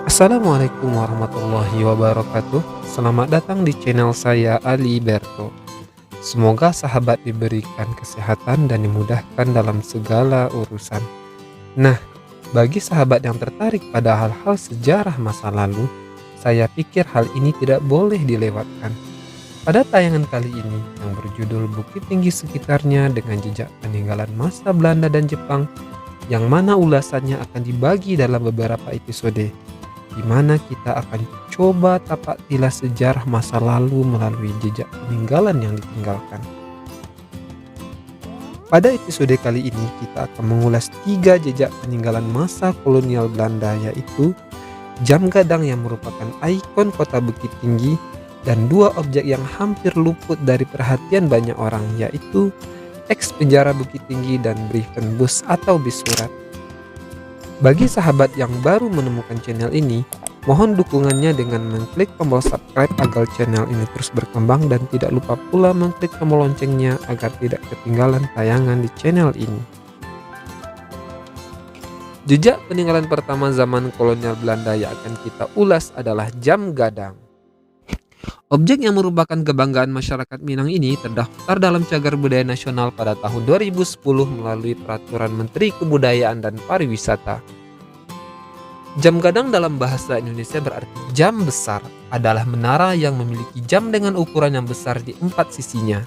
Assalamualaikum warahmatullahi wabarakatuh. Selamat datang di channel saya Ali Berto. Semoga sahabat diberikan kesehatan dan dimudahkan dalam segala urusan. Nah, bagi sahabat yang tertarik pada hal-hal sejarah masa lalu, saya pikir hal ini tidak boleh dilewatkan. Pada tayangan kali ini yang berjudul Bukit Tinggi Sekitarnya dengan Jejak Peninggalan Masa Belanda dan Jepang, yang mana ulasannya akan dibagi dalam beberapa episode, di mana kita akan coba tapak tilas sejarah masa lalu melalui jejak peninggalan yang ditinggalkan. Pada episode kali ini kita akan mengulas 3 jejak peninggalan masa kolonial Belanda, yaitu jam gadang yang merupakan ikon kota Bukit Tinggi, dan 2 objek yang hampir luput dari perhatian banyak orang, yaitu eks penjara Bukit Tinggi dan Brievenbus atau bis surat. Bagi sahabat yang baru menemukan channel ini, mohon dukungannya dengan mengklik tombol subscribe agar channel ini terus berkembang, dan tidak lupa pula mengklik tombol loncengnya agar tidak ketinggalan tayangan di channel ini. Jejak peninggalan pertama zaman kolonial Belanda yang akan kita ulas adalah jam gadang. Objek yang merupakan kebanggaan masyarakat Minang ini terdaftar dalam Cagar Budaya Nasional pada tahun 2010 melalui Peraturan Menteri Kebudayaan dan Pariwisata. Jam gadang dalam bahasa Indonesia berarti jam besar, adalah menara yang memiliki jam dengan ukuran yang besar di 4 sisinya.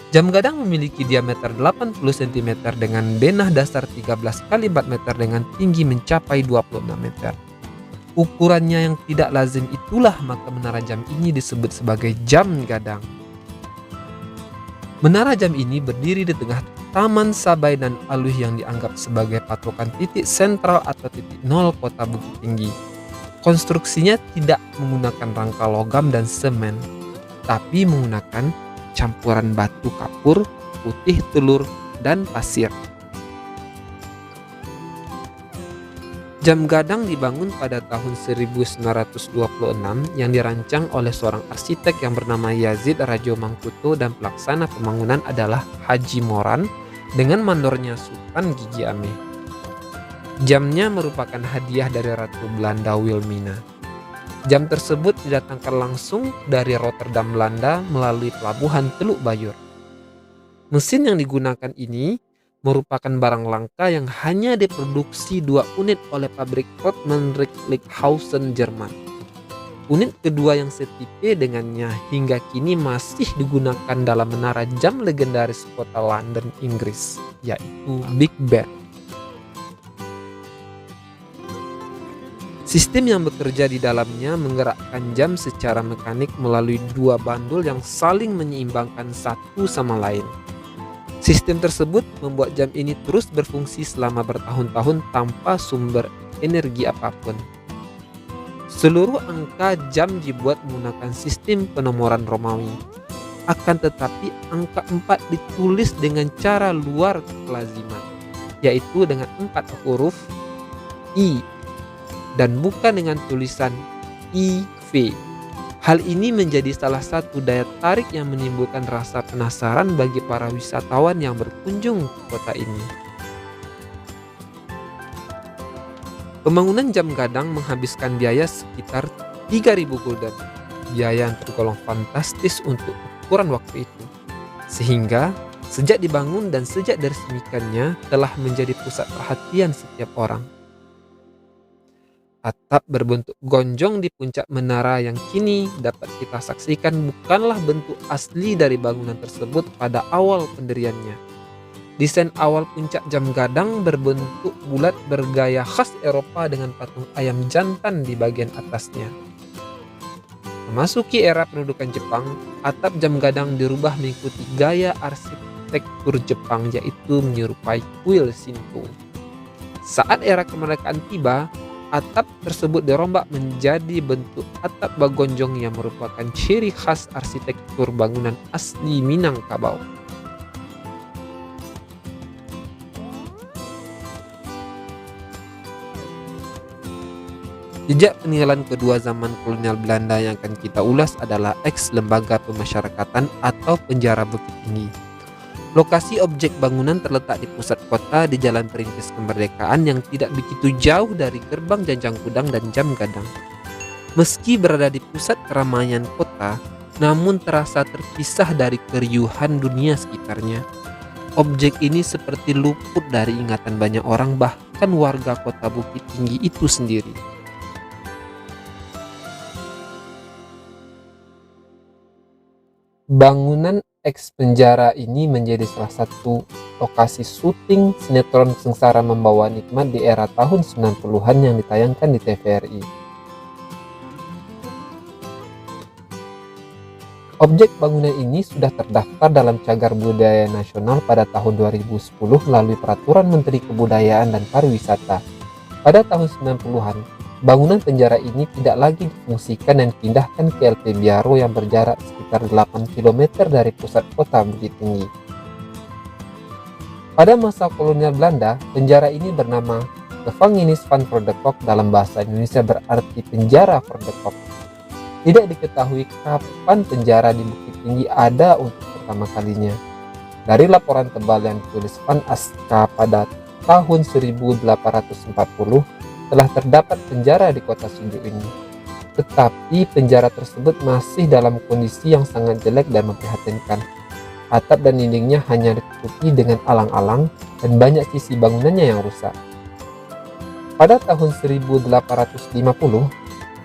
Jam gadang memiliki diameter 80 cm dengan denah dasar 13 kali 4 meter dengan tinggi mencapai 26 meter. Ukurannya yang tidak lazim itulah maka menara jam ini disebut sebagai jam gadang. Menara jam ini berdiri di tengah Taman Sabai dan Aluh yang dianggap sebagai patokan titik sentral atau titik nol kota Bukit Tinggi. Konstruksinya tidak menggunakan rangka logam dan semen, tapi menggunakan campuran batu kapur, putih telur, dan pasir. Jam gadang dibangun pada tahun 1926 yang dirancang oleh seorang arsitek yang bernama Yazid Rajo Mangkuto, dan pelaksana pembangunan adalah Haji Moran dengan mandornya Sultan Gigi Ameh. Jamnya merupakan hadiah dari Ratu Belanda Wilhelmina. Jam tersebut didatangkan langsung dari Rotterdam, Belanda melalui pelabuhan Teluk Bayur. Mesin yang digunakan ini merupakan barang langka yang hanya diproduksi 2 unit oleh pabrik Rottmann Recklinghausen, Jerman. Unit kedua yang setipe dengannya hingga kini masih digunakan dalam menara jam legendaris kota London, Inggris, yaitu Big Ben. Sistem yang bekerja di dalamnya menggerakkan jam secara mekanik melalui 2 bandul yang saling menyeimbangkan satu sama lain. Sistem tersebut membuat jam ini terus berfungsi selama bertahun-tahun tanpa sumber energi apapun. Seluruh angka jam dibuat menggunakan sistem penomoran Romawi. Akan tetapi angka 4 ditulis dengan cara luar kelaziman, yaitu dengan 4 huruf I dan bukan dengan tulisan IV. Hal ini menjadi salah satu daya tarik yang menimbulkan rasa penasaran bagi para wisatawan yang berkunjung ke kota ini. Pembangunan jam gadang menghabiskan biaya sekitar 3.000 gulden, biaya yang tergolong fantastis untuk ukuran waktu itu. Sehingga sejak dibangun dan sejak diresmikannya telah menjadi pusat perhatian setiap orang. Atap berbentuk gonjong di puncak menara yang kini dapat kita saksikan bukanlah bentuk asli dari bangunan tersebut pada awal pendiriannya. Desain awal puncak jam gadang berbentuk bulat bergaya khas Eropa dengan patung ayam jantan di bagian atasnya. Memasuki era pendudukan Jepang, atap jam gadang dirubah mengikuti gaya arsitektur Jepang, yaitu menyerupai kuil Shinto. Saat era kemerdekaan tiba, atap tersebut dirombak menjadi bentuk atap bagonjong yang merupakan ciri khas arsitektur bangunan asli Minangkabau. Jejak peninggalan kedua zaman kolonial Belanda yang akan kita ulas adalah eks Lembaga Pemasyarakatan atau Penjara Bukit Tinggi. Lokasi objek bangunan terletak di pusat kota di Jalan Perintis Kemerdekaan yang tidak begitu jauh dari Gerbang Janjang Kudang dan Jam Gadang. Meski berada di pusat keramaian kota, namun terasa terpisah dari keriuhan dunia sekitarnya. Objek ini seperti luput dari ingatan banyak orang, bahkan warga kota Bukit Tinggi itu sendiri. Bangunan eks penjara ini menjadi salah satu lokasi syuting sinetron Sengsara Membawa Nikmat di era tahun 90-an yang ditayangkan di TVRI. Objek bangunan ini sudah terdaftar dalam Cagar Budaya Nasional pada tahun 2010 melalui Peraturan Menteri Kebudayaan dan Pariwisata. Pada tahun 90-an, bangunan penjara ini tidak lagi difungsikan dan dipindahkan ke LP Biaro yang berjarak sekitar 8 km dari pusat kota Bukit Tinggi. Pada masa kolonial Belanda, penjara ini bernama Gevangenis van Verdekok, dalam bahasa Indonesia berarti penjara Verdekok. Tidak diketahui kapan penjara di Bukit Tinggi ada untuk pertama kalinya. Dari laporan tebal yang ditulis Van Aska pada tahun 1840, telah terdapat penjara di kota Suju ini. Tetapi penjara tersebut masih dalam kondisi yang sangat jelek dan memprihatinkan. Atap dan dindingnya hanya ditutupi dengan alang-alang dan banyak sisi bangunannya yang rusak. Pada tahun 1850,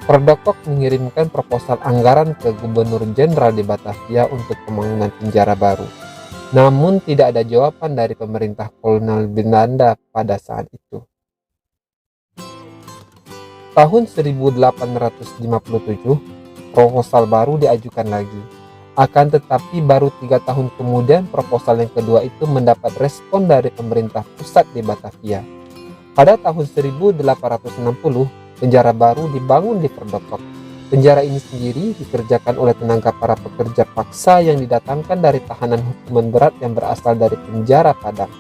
Verdekok mengirimkan proposal anggaran ke Gubernur Jenderal di Batavia untuk pembangunan penjara baru. Namun tidak ada jawaban dari pemerintah kolonial Belanda pada saat itu. Tahun 1857, proposal baru diajukan lagi. Akan tetapi baru 3 tahun kemudian proposal yang kedua itu mendapat respon dari pemerintah pusat di Batavia. Pada tahun 1860, penjara baru dibangun di Verdekok. Penjara ini sendiri dikerjakan oleh tenaga para pekerja paksa yang didatangkan dari tahanan hukuman berat yang berasal dari penjara Padang.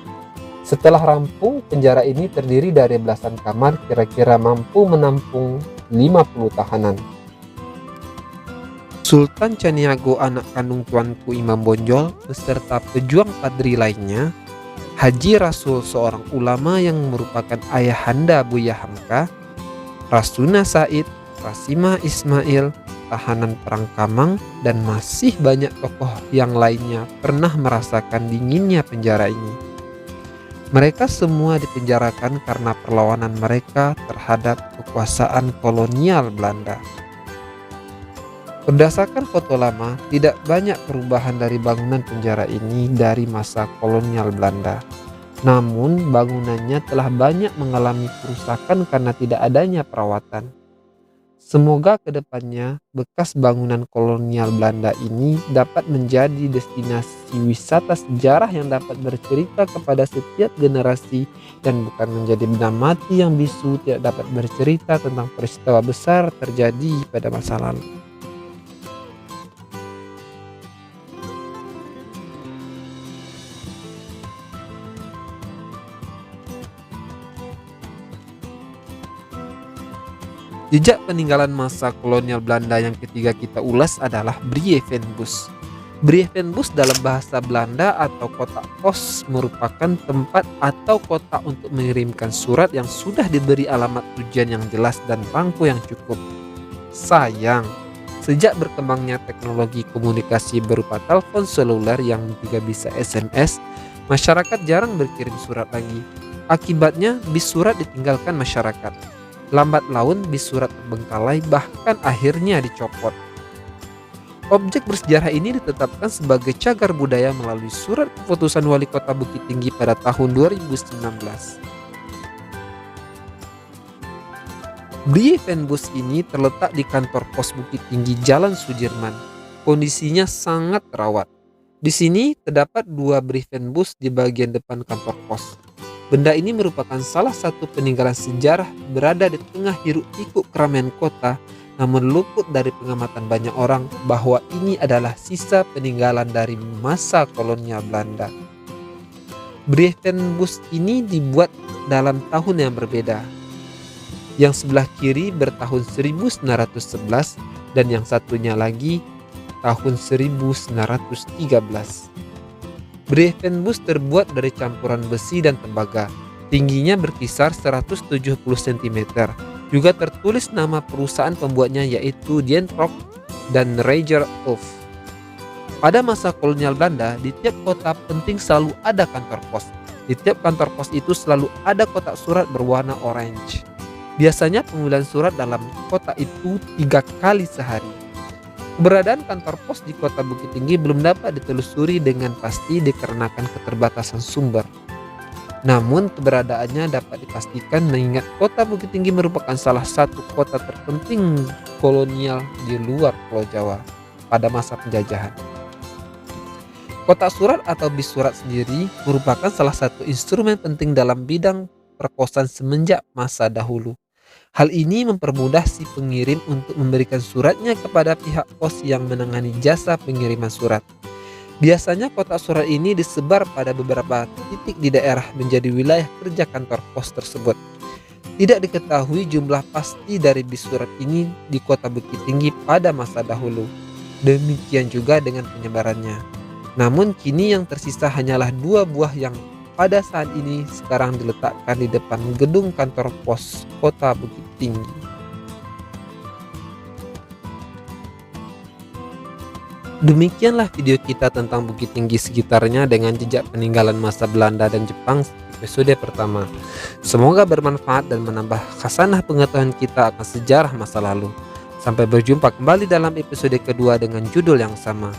Setelah rampung, penjara ini terdiri dari belasan kamar, kira-kira mampu menampung 50 tahanan. Sultan Caniago, anak kandung Tuanku Imam Bonjol, beserta pejuang padri lainnya, Haji Rasul, seorang ulama yang merupakan ayahanda Buya Hamka, Rasuna Said, Rasimah Ismail, tahanan Perang Kamang, dan masih banyak tokoh yang lainnya pernah merasakan dinginnya penjara ini. Mereka semua dipenjarakan karena perlawanan mereka terhadap kekuasaan kolonial Belanda. Berdasarkan foto lama, tidak banyak perubahan dari bangunan penjara ini dari masa kolonial Belanda. Namun bangunannya telah banyak mengalami kerusakan karena tidak adanya perawatan. Semoga kedepannya bekas bangunan kolonial Belanda ini dapat menjadi destinasi wisata sejarah yang dapat bercerita kepada setiap generasi dan bukan menjadi benda mati yang bisu tidak dapat bercerita tentang peristiwa besar terjadi pada masa lalu. Jejak peninggalan masa kolonial Belanda yang ketiga kita ulas adalah Brievenbus. Brievenbus dalam bahasa Belanda atau kotak pos merupakan tempat atau kotak untuk mengirimkan surat yang sudah diberi alamat tujuan yang jelas dan bangku yang cukup. Sayang, sejak berkembangnya teknologi komunikasi berupa telepon seluler yang juga bisa SMS, masyarakat jarang berkirim surat lagi. Akibatnya bis surat ditinggalkan masyarakat. Lambat laun bis surat terbengkalai, bahkan akhirnya dicopot. Objek bersejarah ini ditetapkan sebagai cagar budaya melalui surat keputusan Wali Kota Bukit Tinggi pada tahun 2019. Brievenbus ini terletak di kantor pos Bukit Tinggi Jalan Sudirman. Kondisinya sangat terawat. Di sini terdapat 2 Brievenbus di bagian depan kantor pos. Benda ini merupakan salah satu peninggalan sejarah berada di tengah hiruk pikuk keramaian kota, namun luput dari pengamatan banyak orang bahwa ini adalah sisa peninggalan dari masa kolonial Belanda. Brievenbus ini dibuat dalam tahun yang berbeda. Yang sebelah kiri bertahun 1911 dan yang satunya lagi tahun 1913. Brevenbus terbuat dari campuran besi dan tembaga. Tingginya berkisar 170 cm. Juga tertulis nama perusahaan pembuatnya yaitu Dientrop dan Reger Ulf. Pada masa kolonial Belanda, di tiap kota penting selalu ada kantor pos. Di tiap kantor pos itu selalu ada kotak surat berwarna orange. Biasanya pengumpulan surat dalam kotak itu 3 kali sehari. Keberadaan kantor pos di kota Bukit Tinggi belum dapat ditelusuri dengan pasti dikarenakan keterbatasan sumber. Namun keberadaannya dapat dipastikan mengingat kota Bukit Tinggi merupakan salah satu kota terpenting kolonial di luar Pulau Jawa pada masa penjajahan. Kotak surat atau bis surat sendiri merupakan salah satu instrumen penting dalam bidang perposan semenjak masa dahulu. Hal ini mempermudah si pengirim untuk memberikan suratnya kepada pihak pos yang menangani jasa pengiriman surat. Biasanya kotak surat ini disebar pada beberapa titik di daerah menjadi wilayah kerja kantor pos tersebut. Tidak diketahui jumlah pasti dari bis surat ini di kota Bukit Tinggi pada masa dahulu. Demikian juga dengan penyebarannya. Namun kini yang tersisa hanyalah 2 buah yang pada saat ini sekarang diletakkan di depan gedung kantor pos kota Bukit Tinggi. Demikianlah video kita tentang Bukit Tinggi sekitarnya dengan jejak peninggalan masa Belanda dan Jepang episode pertama. Semoga bermanfaat dan menambah khasanah pengetahuan kita akan sejarah masa lalu. Sampai berjumpa kembali dalam episode kedua dengan judul yang sama.